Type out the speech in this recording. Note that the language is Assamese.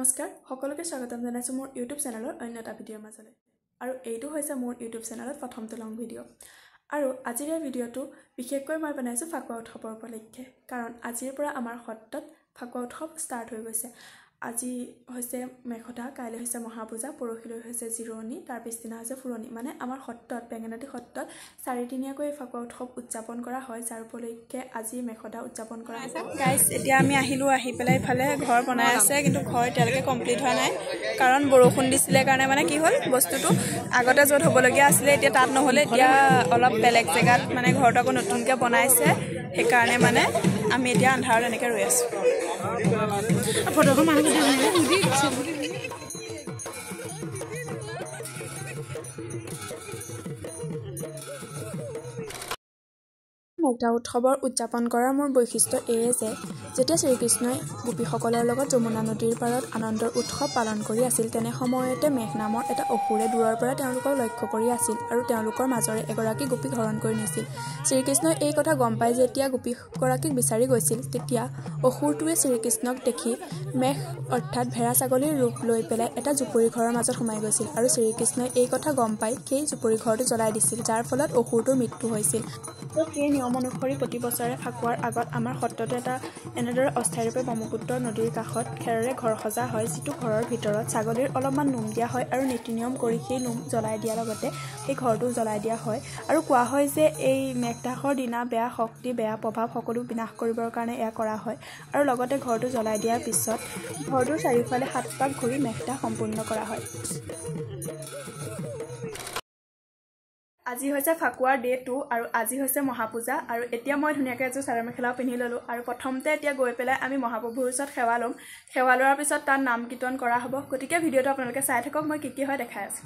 নমস্কাৰ সকলোকে স্বাগতম জনাইছো মোৰ ইউটিউব চেনেলৰ অন্য এটা ভিডিঅ'ৰ মাজলৈ আৰু এইটো হৈছে মোৰ ইউটিউব চেনেলত প্ৰথমটো লং ভিডিঅ' আৰু আজিৰ এই ভিডিঅ'টো বিশেষকৈ মই বনাইছো ফাকুৱা উৎসৱৰ উপলক্ষে কাৰণ আজিৰ পৰা আমাৰ সত্ৰত ফাকুৱা উৎসৱ ষ্টাৰ্ট হৈ গৈছে আজি হৈছে মেখটা কাইলৈ হৈছে মহাপূজা পৰহিলৈ হৈছে জিৰণি তাৰ পিছদিনা হৈছে ফুৰণি মানে আমাৰ সত্ৰত বেঙেনাটি সত্ৰত চাৰিদিনীয়াকৈ ফাকুৱা উৎসৱ উদযাপন কৰা হয় যাৰ উপলক্ষে আজি মেখটা উদযাপন কৰা হৈছে গাইস এতিয়া আমি আহি পেলাই ইফালে ঘৰ বনাই আছে কিন্তু ঘৰ এতিয়ালৈকে কমপ্লিট হোৱা নাই কাৰণ বৰষুণ দিছিলে কাৰণে মানে কি হ'ল বস্তুটো আগতে য'ত হ'বলগীয়া আছিলে এতিয়া তাত নহ'লে এতিয়া অলপ বেলেগ জেগাত মানে ঘৰটো আকৌ নতুনকৈ বনাইছে সেইকাৰণে মানে আমি এতিয়া আন্ধাৰত এনেকৈ ৰৈ আছোঁ ফটোখন মানুহ মেঘটা উৎসৱৰ উদযাপন কৰাৰ মোৰ বৈশিষ্ট্য এয়ে যে যেতিয়া শ্ৰীকৃষ্ণই গোপীসকলৰ লগত যমুনা নদীৰ পাৰত আনন্দৰ উৎসৱ পালন কৰি আছিল তেনে সময়তে মেঘ নামৰ এটা অসুৰে দূৰৰ পৰা তেওঁলোকক লক্ষ্য কৰি আছিল আৰু তেওঁলোকৰ মাজৰে এগৰাকী গোপীক হৰণ কৰি নিছিল শ্ৰীকৃষ্ণই এই কথা গম পাই যেতিয়া গোপীগৰাকীক বিচাৰি গৈছিল তেতিয়া অসুৰটোৱে শ্ৰীকৃষ্ণক দেখি মেঘ অৰ্থাৎ ভেড়া ছাগলীৰ ৰূপ লৈ পেলাই এটা জুপুৰি ঘৰৰ মাজত সোমাই গৈছিল আৰু শ্ৰীকৃষ্ণই এই কথা গম পাই সেই জুপুৰি ঘৰটো জ্বলাই দিছিল যাৰ ফলত অসুৰটোৰ মৃত্যু হৈছিল সেই নিয়ম অনুসৰি প্ৰতি বছৰে ফাকুৱাৰ আগত আমাৰ সত্ৰতে এটা এনেদৰে অস্থায়ীৰূপে ব্ৰহ্মপুত্ৰ নদীৰ কাষত খেৰেৰে ঘৰ সজা হয় যিটো ঘৰৰ ভিতৰত ছাগলীৰ অলপমান নোম দিয়া হয় আৰু নীতি নিয়ম কৰি সেই নোম জ্বলাই দিয়াৰ লগতে সেই ঘৰটো জ্বলাই দিয়া হয় আৰু কোৱা হয় যে এই মেঘদাহৰ দিনা বেয়া শক্তি বেয়া প্ৰভাৱ সকলো বিনাশ কৰিবৰ কাৰণে এয়া কৰা হয় আৰু লগতে ঘৰটো জ্বলাই দিয়াৰ পিছত ঘৰটোৰ চাৰিওফালে 7 পাক ঘূৰি মেঘদাহ সম্পূৰ্ণ কৰা হয় আজি হৈছে ফাকুৱাৰ ডে 2 আৰু আজি হৈছে মহাপূজা আৰু এতিয়া মই ধুনীয়াকৈ এযোৰ চাদৰ মেখেলাও পিন্ধি ল'লোঁ আৰু প্ৰথমতে এতিয়া গৈ পেলাই আমি মহাপ্ৰভুৰ ওচৰত সেৱা ল'ম সেৱা লোৱাৰ পিছত তাত নাম কীৰ্তন কৰা হ'ব গতিকে ভিডিঅ'টো আপোনালোকে চাই থাকক মই কি হয় দেখাই আছোঁ